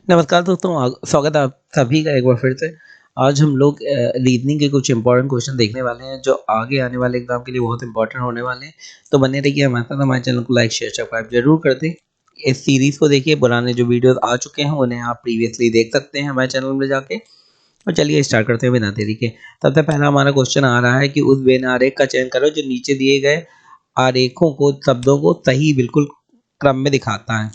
नमस्कार दोस्तों, स्वागत है आप सभी का एक बार फिर से। आज हम लोग रीजनिंग के कुछ इंपॉर्टेंट क्वेश्चन देखने वाले हैं जो आगे आने वाले एग्जाम के लिए बहुत इंपॉर्टेंट होने वाले हैं। तो बने रहिए हमारे साथ, हमारे चैनल को लाइक शेयर सब्सक्राइब जरूर कर दें। इस सीरीज को देखिए, पुराने जो वीडियोस आ चुके हैं उन्हें आप प्रीवियसली देख सकते हैं हमारे चैनल में जाके। और चलिए स्टार्ट करते हैं बिना देरी के। सबसे पहला हमारा क्वेश्चन आ रहा है कि उस वेन आरेख का चयन करो जो नीचे दिए गए आरेखों को शब्दों को सही बिल्कुल क्रम में दिखाता है।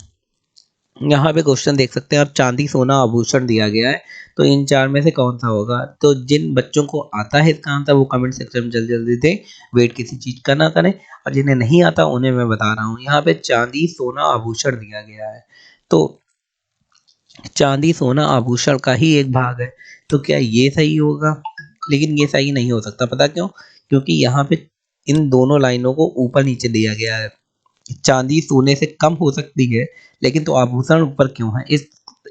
यहाँ पे क्वेश्चन देख सकते हैं आप, चांदी सोना आभूषण दिया गया है। तो इन चार में से कौन सा होगा? तो जिन बच्चों को आता है इसका आंसर वो कमेंट सेक्शन में जल्दी जल्दी दें, वेट किसी चीज का ना करें। और जिन्हें नहीं आता उन्हें मैं बता रहा हूँ, यहाँ पे चांदी सोना आभूषण दिया गया है। तो चांदी सोना आभूषण का ही एक भाग है। तो क्या ये सही होगा? लेकिन ये सही नहीं हो सकता, पता क्यों? क्योंकि यहाँ पे इन दोनों लाइनों को ऊपर नीचे दिया गया है। चांदी सोने से कम हो सकती है, लेकिन तो आभूषण ऊपर क्यों है?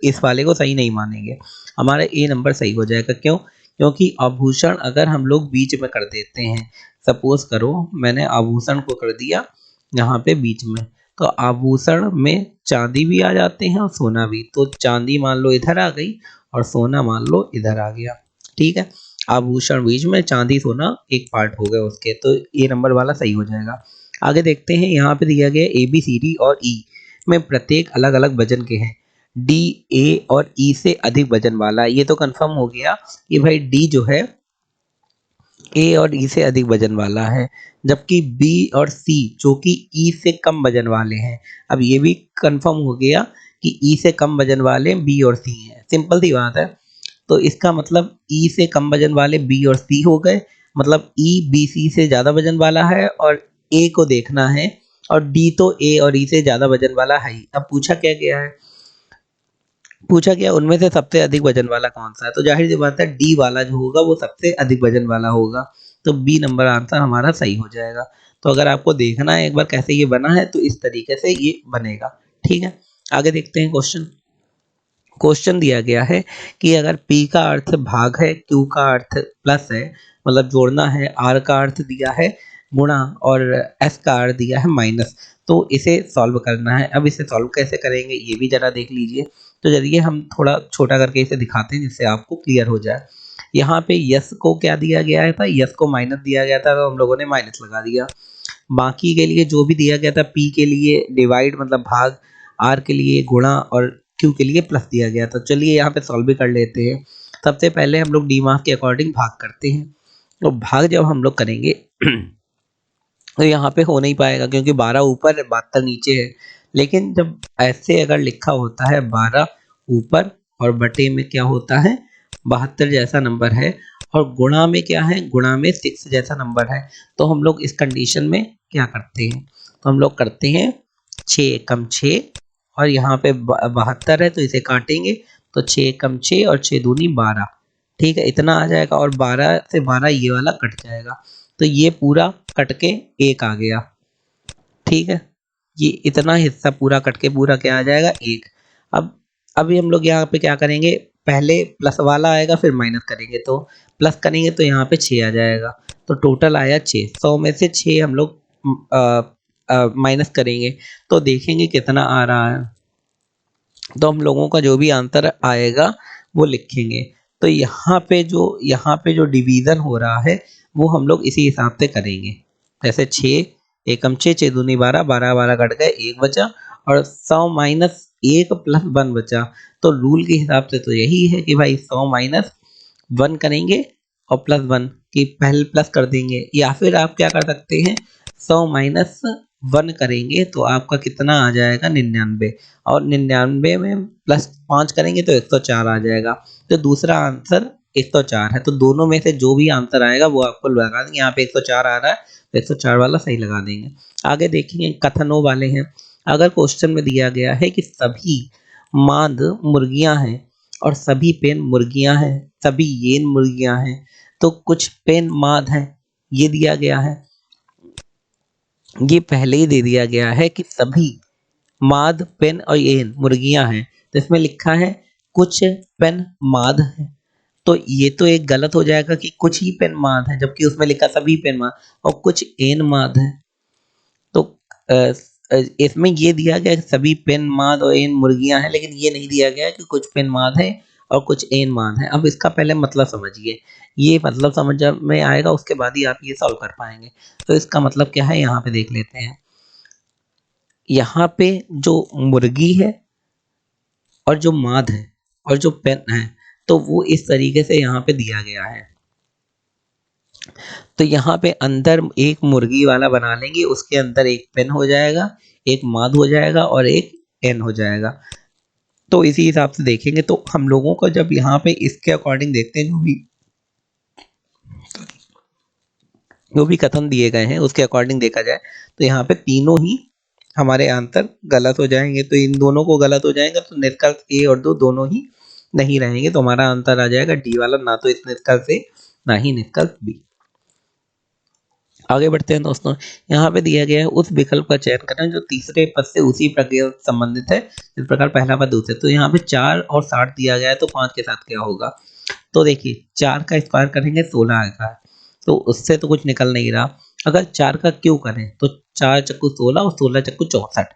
इस वाले को सही नहीं मानेंगे। हमारा ए नंबर सही हो जाएगा। क्यों? क्योंकि आभूषण अगर हम लोग बीच में कर देते हैं, सपोज करो मैंने आभूषण को कर दिया यहाँ पे बीच में, तो आभूषण में चांदी भी आ जाते हैं और सोना भी। तो चांदी मान लो इधर आ गई और सोना मान लो इधर आ गया। ठीक है, आभूषण बीच में, चांदी सोना एक पार्ट हो गया उसके। तो ए नंबर वाला सही हो जाएगा। आगे देखते हैं, यहाँ पे दिया गया ए बी सी डी और ई में प्रत्येक अलग अलग वजन के हैं। डी ए और ई से अधिक वजन वाला, ये तो कंफर्म हो गया कि भाई डी जो है ए और ई से अधिक वजन वाला है, जबकि बी और सी जो कि ई से कम वजन वाले हैं। अब ये भी कंफर्म हो गया कि ई से कम वजन वाले बी और सी हैं। सिंपल सी बात है। तो इसका मतलब ई से कम वजन वाले बी और सी हो गए, मतलब ई बी सी से ज़्यादा वजन वाला है और ए को देखना है, और डी तो ए और ई से ज़्यादा वजन वाला है ही। अब पूछा क्या गया है? पूछा गया उनमें से सबसे अधिक वजन वाला कौन सा है। तो जाहिर सी बात है डी वाला जो होगा वो सबसे अधिक वजन वाला होगा। तो बी नंबर आंसर हमारा सही हो जाएगा। तो अगर आपको देखना है एक बार कैसे ये बना है, तो इस तरीके से ये बनेगा। ठीक है, आगे देखते हैं क्वेश्चन। क्वेश्चन दिया गया है कि अगर P का अर्थ भाग है, Q का अर्थ प्लस है मतलब जोड़ना है, R का अर्थ दिया है गुणा और S का अर्थ दिया है माइनस, तो इसे सॉल्व करना है। अब इसे सॉल्व कैसे करेंगे ये भी जरा देख लीजिए। तो चलिए हम थोड़ा छोटा करके इसे दिखाते हैं जिससे आपको क्लियर हो जाए। यहाँ पे यस को क्या दिया गया था? यस को माइनस दिया गया था, तो हम लोगों ने माइनस लगा दिया। बाकी के लिए जो भी दिया गया था, पी के लिए डिवाइड मतलब भाग, आर के लिए गुणा और क्यू के लिए प्लस दिया गया था। चलिए यहाँ पे सॉल्व भी कर लेते हैं। सबसे पहले हम लोग डी मार्क के अकॉर्डिंग भाग करते हैं। तो भाग जब हम लोग करेंगे तो यहाँ पे हो नहीं पाएगा क्योंकि 12 ऊपर है 72 नीचे है। लेकिन जब ऐसे अगर लिखा होता है 12 ऊपर और बटे में क्या होता है 72 जैसा नंबर है, और गुणा में क्या है, गुणा में 6 जैसा नंबर है, तो हम लोग इस कंडीशन में क्या करते हैं? तो हम लोग करते हैं 6 कम 6, और यहाँ पे 72 है तो इसे काटेंगे, तो 6 कम 6 और 6 दूनी 12। ठीक है, इतना आ जाएगा और 12 से 12 ये वाला कट जाएगा, तो ये पूरा कट के 1 आ गया। ठीक है, ये इतना हिस्सा पूरा कट के पूरा क्या आ जाएगा 1। अब अभी हम लोग यहाँ पे क्या करेंगे, पहले प्लस वाला आएगा फिर माइनस करेंगे, तो प्लस करेंगे तो यहाँ पे 6 आ जाएगा। तो टोटल आया 6, 100 में से 6 हम लोग माइनस करेंगे तो देखेंगे कितना आ रहा है। तो हम लोगों का जो भी आंसर आएगा वो लिखेंगे। तो यहाँ पे जो डिवीज़न हो रहा है वो हम लोग इसी हिसाब से करेंगे। जैसे 6 एकम 6, 6 दूनी 12, 12 12 कट गए 1 बचा, और 100 माइनस 1 प्लस 1 बचा। तो रूल के हिसाब से तो यही है कि भाई 100 माइनस 1 करेंगे और प्लस 1 की पहले प्लस कर देंगे, या फिर आप क्या कर सकते हैं 100 माइनस 1 करेंगे तो आपका कितना आ जाएगा 99, और 99 में प्लस 5 करेंगे तो 104 आ जाएगा। तो दूसरा आंसर 104 है। तो दोनों में से जो भी आंसर आएगा वो आपको लगा देंगे। यहाँ पे 104 आ रहा है तो 104 वाला सही लगा देंगे। आगे देखेंगे कथनों वाले हैं। अगर क्वेश्चन में दिया गया है कि सभी माद मुर्गियां हैं और सभी पेन मुर्गियां हैं, सभी येन मुर्गियां हैं, तो कुछ पेन माद हैं, ये दिया गया है। ये पहले ही दे दिया गया है कि सभी माद पेन और येन मुर्गियां हैं, तो इसमें लिखा है कुछ पेन माद हैं। तो ये तो एक गलत हो जाएगा कि कुछ ही पेन माद है, जबकि उसमें लिखा सभी पेन माद और कुछ एन माद है। तो इसमें ये दिया गया है कि सभी पेन माद और एन मुर्गियां हैं, लेकिन ये नहीं दिया गया है कि कुछ पेन माद है और कुछ एन माद है। अब इसका पहले मतलब समझिए, ये मतलब समझ में आएगा उसके बाद ही आप ये सॉल्व कर पाएंगे। तो इसका मतलब क्या है यहाँ पे देख लेते हैं। यहाँ पे जो मुर्गी है और जो माद है और जो पेन है, तो वो इस तरीके से यहाँ पे दिया गया है। तो यहाँ पे अंदर एक मुर्गी वाला बना लेंगे, उसके अंदर एक पेन हो जाएगा, एक माद हो जाएगा और एक एन हो जाएगा। तो इसी हिसाब से देखेंगे तो हम लोगों को जब यहाँ पे इसके अकॉर्डिंग देखते हैं, जो भी कथन दिए गए हैं उसके अकॉर्डिंग देखा जाए, तो यहाँ पे तीनों ही हमारे आंसर गलत हो जाएंगे। तो इन दोनों को गलत हो जाएगा तो निष्कर्ष ए और दो दोनों ही नहीं रहेंगे। तो हमारा आंसर आ जाएगा डी वाला, ना तो इस निष्कर्ष से ना ही निष्कर्ष बी। आगे बढ़ते हैं दोस्तों। यहाँ पे दिया गया है उस विकल्प का चयन करें जो तीसरे पद से उसी प्रक्रिया से संबंधित है इस प्रकार पहला पद दूसरे। तो यहाँ पे 4 और 60 दिया गया है, तो 5 के साथ क्या होगा। तो देखिए 4 का स्क्वायर करेंगे 16 आएगा, तो उससे तो कुछ निकल नहीं रहा। अगर 4 का क्यों करें तो 4 चक्कू 16 और 16 चक्कू 64,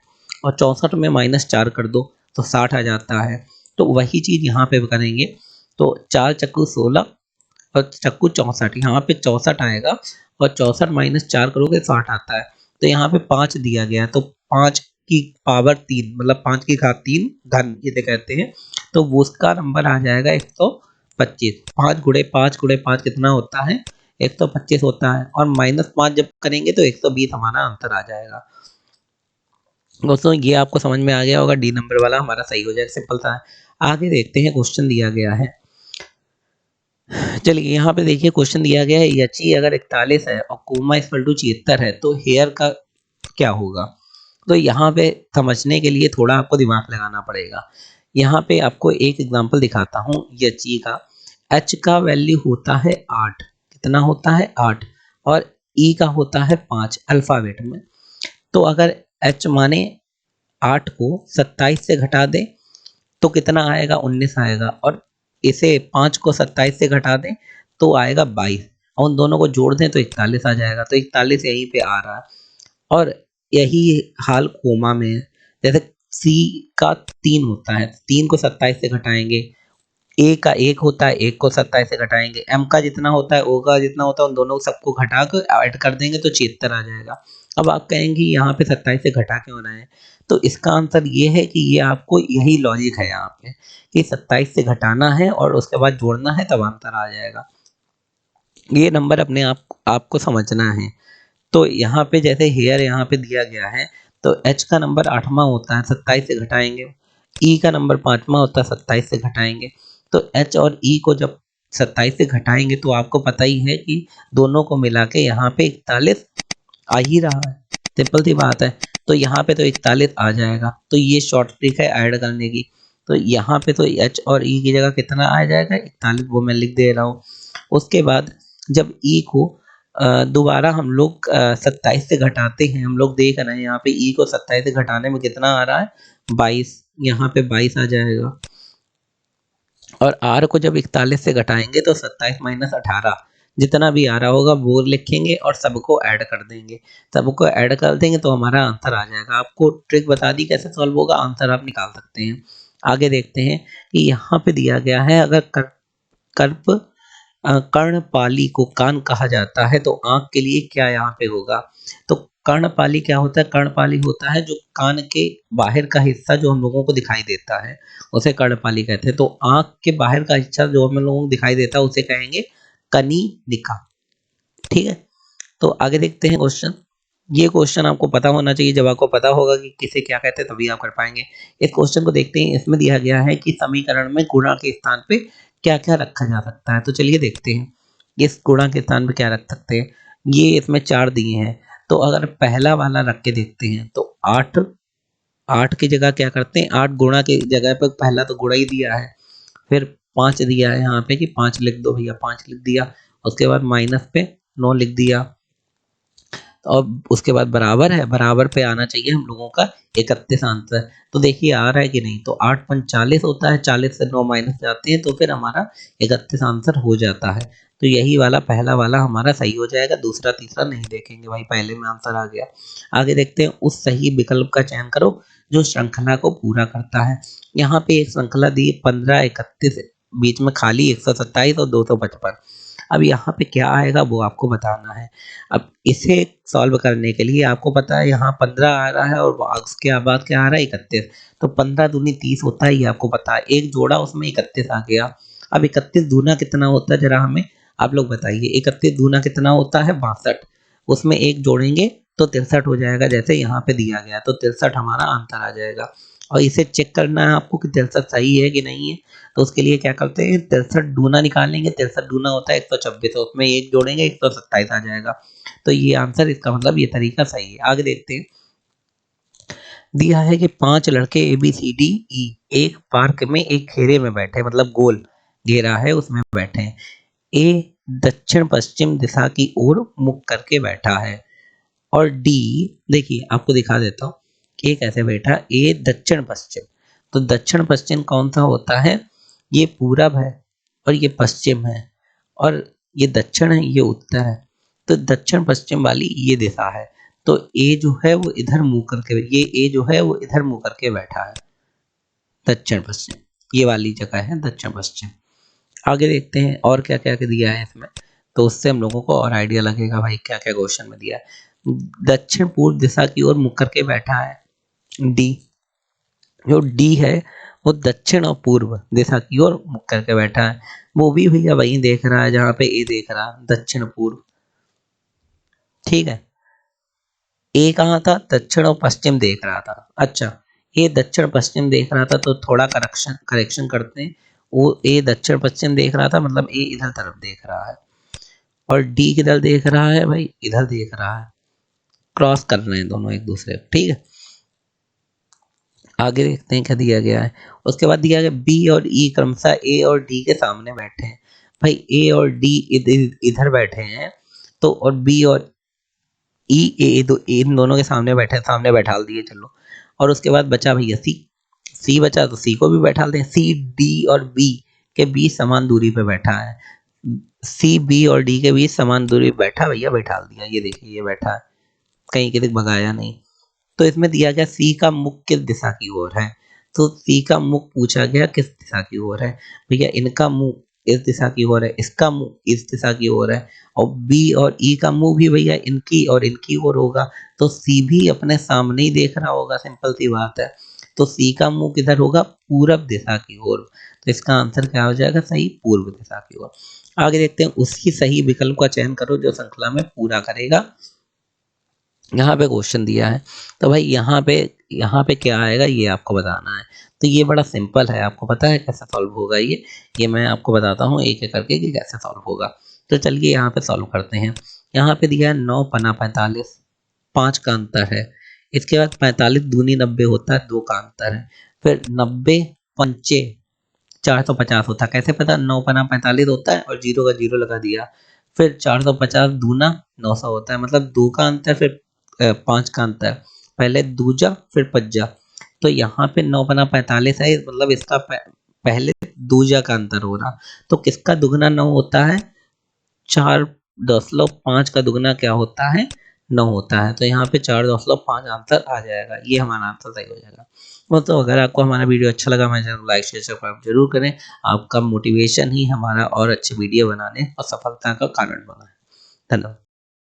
और 64 में -4 कर दो तो 60 आ जाता है। तो वही चीज यहाँ पे करेंगे, तो 4 चक्कू 16 और चक्कू 64, यहाँ पे 64 आएगा और 64 -4 करोगे 60 आता है। तो यहाँ पे 5 दिया गया है, तो 5 की पावर 3 मतलब 5 की घात 3 धन इसे कहते हैं। तो वो उसका नंबर आ जाएगा 125। 5 गुणे 5 गुणे 5 कितना होता है 125 होता है, और -5 जब करेंगे तो 120 हमारा आंसर आ जाएगा। दोस्तों ये आपको समझ में आ गया होगा, डी नंबर वाला हमारा सही हो जाएगा, सिंपल था। आगे देखते हैं क्वेश्चन दिया गया है। चलिए यहाँ पे देखिए क्वेश्चन दिया गया है, यची अगर 41 है और कोमा इक्वल टू 76 है तो हेयर का क्या होगा। तो यहाँ पे समझने के लिए थोड़ा आपको दिमाग लगाना पड़ेगा। यहाँ पे आपको एक एग्जांपल दिखाता हूँ यची का। एच का वैल्यू होता है 8, कितना होता है 8, और ई का होता है 5 अल्फाबेट में। तो अगर एच माने 8 को 27 से घटा दें तो कितना आएगा 19 आएगा, और इसे 5 को 27 से घटा दें तो आएगा 22, और उन दोनों को जोड़ दें तो 41 आ जाएगा। तो 41 यहीं पे आ रहा है, और यही हाल कोमा में है। जैसे सी का 3 होता है, 3 को 27 से घटाएंगे, ए का 1 होता है, 1 को 27 से घटाएंगे, एम का जितना होता है, ओ का जितना होता है, उन दोनों सबको घटा कर ऐड कर देंगे तो 76 आ जाएगा। अब आप कहेंगे यहाँ पे 27 से घटा क्यों रहे हैं, तो इसका आंसर ये है कि ये आपको यही लॉजिक है यहाँ पे कि 27 से घटाना है और उसके बाद जोड़ना है तब आंसर आ जाएगा। ये नंबर अपने आप आपको समझना है। तो यहाँ पे जैसे हेयर यहाँ पे दिया गया है, तो एच का नंबर 8वां होता है 27 से घटाएंगे, ई का नंबर 5वां होता है 27 से घटाएंगे। तो एच और ई को जब 27 से घटाएंगे तो आपको पता ही है कि दोनों को मिला के यहाँ पे 41 आ ही रहा है, सिंपल सी बात है। तो यहाँ पे तो 41 आ जाएगा। तो ये शॉर्ट ट्रिक है ऐड करने की। तो यहाँ पे तो एच और ई की जगह कितना आ जाएगा 41, वो मैं लिख दे रहा हूँ। उसके बाद जब ई को दोबारा हम लोग 27 से घटाते हैं, हम लोग देख रहे हैं यहाँ पे ई को 27 से घटाने में कितना आ रहा है 22, यहाँ पे 22 आ जाएगा। और आर को जब 41 से घटाएंगे तो 27 - 18 जितना भी आ रहा होगा वो लिखेंगे और सबको ऐड कर देंगे। सबको ऐड कर देंगे तो हमारा आंसर आ जाएगा। आपको ट्रिक बता दी कैसे सॉल्व होगा, आंसर आप निकाल सकते हैं। आगे देखते हैं कि यहाँ पे दिया गया है अगर कर्प कर्णपाली को कान कहा जाता है तो आंख के लिए क्या यहाँ पे होगा। तो कर्णपाली क्या होता है, कर्णपाली होता है जो कान के बाहर का हिस्सा जो हम लोगों को दिखाई देता है उसे कर्णपाली कहते हैं। तो आंख के बाहर का हिस्सा जो हम लोगों को दिखाई देता है उसे कहेंगे कनीनिका। ठीक है, तो आगे देखते हैं क्वेश्चन। ये क्वेश्चन आपको पता होना चाहिए, जब आपको पता होगा कि किसे क्या कहते हैं तभी आप कर पाएंगे। इस क्वेश्चन को देखते हैं। इसमें दिया गया है कि समीकरण में गुणा के स्थान पे क्या क्या रखा जा सकता है। तो चलिए देखते हैं इस गुणा के स्थान पे क्या रख सकते हैं। ये इसमें 4 दिए हैं, तो अगर पहला वाला रख के देखते हैं तो 8, 8 की जगह क्या करते हैं 8 गुणा की जगह पर पहला तो गुणा ही दिया है, फिर 5 दिया है यहाँ पे कि 5 लिख दो भैया, 5 लिख दिया। उसके बाद माइनस पे 9 लिख दिया, और उसके बाद बराबर है, बराबर पे आना चाहिए हम लोगों का 31 आंसर। तो देखिए आ रहा है कि नहीं, तो 8 × 5 = 40 होता है, 40 से 9 माइनस जाते हैं तो फिर हमारा 31 आंसर हो जाता है। तो यही वाला पहला वाला हमारा सही हो जाएगा, दूसरा तीसरा नहीं देखेंगे भाई, पहले में आंसर आ गया। आगे देखते हैं, उस सही विकल्प का चयन करो जो श्रृंखला को पूरा करता है। यहाँ पे एक श्रृंखला दी 15, 31, बीच में खाली 127 और 255। अब यहाँ पे क्या आएगा वो आपको बताना है। अब इसे सॉल्व करने के लिए आपको पता है यहाँ 15 आ रहा है और उसके बाद क्या आ रहा है 31, तो 15 दूनी 30 होता है, ये आपको पता है। एक जोड़ा उसमें 31 आ गया। अब 31 दूना कितना होता है जरा हमें आप लोग बताइए। 31 दूना कितना होता है 62, उसमें एक जोड़ेंगे तो 63 हो जाएगा, जैसे यहाँ पे दिया गया, तो 63 हमारा आंसर आ जाएगा। और इसे चेक करना है आपको कि 63 सही है कि नहीं है, तो उसके लिए क्या करते हैं 63 दूना निकालेंगे, 63 दूना होता है 126, उसमें एक जोड़ेंगे 127 आ जाएगा। तो ये आंसर, इसका मतलब ये तरीका सही है। आगे देखते हैं, दिया है कि 5 लड़के ABCDE एक पार्क में एक घेरे में बैठे, मतलब गोल घेरा है उसमें बैठे हैं। ए दक्षिण पश्चिम दिशा की ओर मुख करके बैठा है और डी, देखिए आपको दिखा देता हूँ, ए कैसे बैठा, ए दक्षिण पश्चिम, तो दक्षिण पश्चिम कौन सा होता है, ये पूरब है और ये पश्चिम है, और ये दक्षिण है ये उत्तर है, तो दक्षिण पश्चिम वाली ये दिशा है। तो ए जो है वो इधर मुंह करके, ये ए जो है वो इधर मुंह करके बैठा है, दक्षिण पश्चिम, ये वाली जगह है दक्षिण पश्चिम। आगे देखते हैं और क्या क्या दिया है इसमें, तो उससे हम लोगों को और आइडिया लगेगा भाई क्या क्या क्वेश्चन में दिया है। दक्षिण पूर्व दिशा की ओर मुख करके बैठा है डी, जो डी है वो दक्षिण और पूर्व दिशा की ओर मुख करके बैठा है, वो भी भैया वही देख रहा है जहाँ पे ए देख रहा है, दक्षिण पूर्व। ठीक है, ए कहाँ था, दक्षिण और पश्चिम देख रहा था। अच्छा, ए दक्षिण पश्चिम देख रहा था, तो थोड़ा करेक्शन करते हैं, वो ए दक्षिण पश्चिम देख रहा था, मतलब ए इधर तरफ देख रहा है, और डी किधर देख रहा है भाई, इधर देख रहा है, क्रॉस कर रहे हैं दोनों एक दूसरे को। ठीक है, आगे देखते हैं क्या दिया गया है। उसके बाद दिया गया बी और ई क्रमशः ए और डी के सामने बैठे हैं। भाई ए और डी इधर बैठे हैं, तो और बी और ई ए दो इन दोनों के सामने बैठे, सामने बैठा दिए चलो। और उसके बाद बचा भैया सी, सी बचा तो सी को भी बैठा दें। सी डी और बी के बीच समान दूरी पे बैठा है, सी बी और डी के बीच समान दूरी पे बैठा, भैया बैठा दिया, ये देखिए ये बैठा है, कहीं किसी भगाया नहीं। तो इसमें दिया गया सी का मुख किस दिशा की ओर है, तो सी का मुख पूछा गया किस दिशा की ओर है, भैया इनका मुंह इस दिशा की ओर है, इसका मुंह इस दिशा की ओर है, और बी और ई का मुंह भी भैया इनकी और इनकी ओर होगा, तो सी भी अपने सामने ही देख रहा होगा, सिंपल सी बात है। तो सी का मुंह किधर होगा, पूरब दिशा की ओर, तो इसका आंसर क्या हो जाएगा सही, पूर्व दिशा की ओर। आगे देखते हैं, उसी सही विकल्प का चयन करो जो श्रृंखला में पूरा करेगा। यहाँ पे क्वेश्चन दिया है, तो भाई यहाँ पे क्या आएगा ये आपको बताना है। तो ये बड़ा सिंपल है, आपको पता है कैसे सॉल्व होगा ये मैं आपको बताता हूँ एक एक करके कि कैसे सॉल्व होगा। तो चलिए यहाँ पे सॉल्व करते हैं। यहाँ पे दिया है 9 पना 45, 5 का अंतर है। इसके बाद 45 दूनी 90 होता है, 2 का अंतर है। फिर 90 पंचे 450 होता है, कैसे पता, 9 पना 45 होता है और जीरो का जीरो लगा दिया। फिर 450 दूना 900 होता है, मतलब 2 का अंतर फिर 5 का अंतर, पहले दूजा फिर पज्जा। तो यहाँ पे 9 बना 45 है, मतलब इसका पहले दूजा का अंतर हो रहा, तो किसका दुगना 9 होता है, 4.5 का दुगना क्या होता है 9 होता है, तो यहाँ पे 4.5 आंसर आ जाएगा, ये हमारा आंसर सही हो जाएगा। वो तो अगर आपको हमारा वीडियो अच्छा लगा हमारे चैनल को लाइक शेयर सब्सक्राइब जरूर करें, आपका मोटिवेशन ही हमारा और अच्छे वीडियो बनाने और सफलता का कारण बना है। धन्यवाद।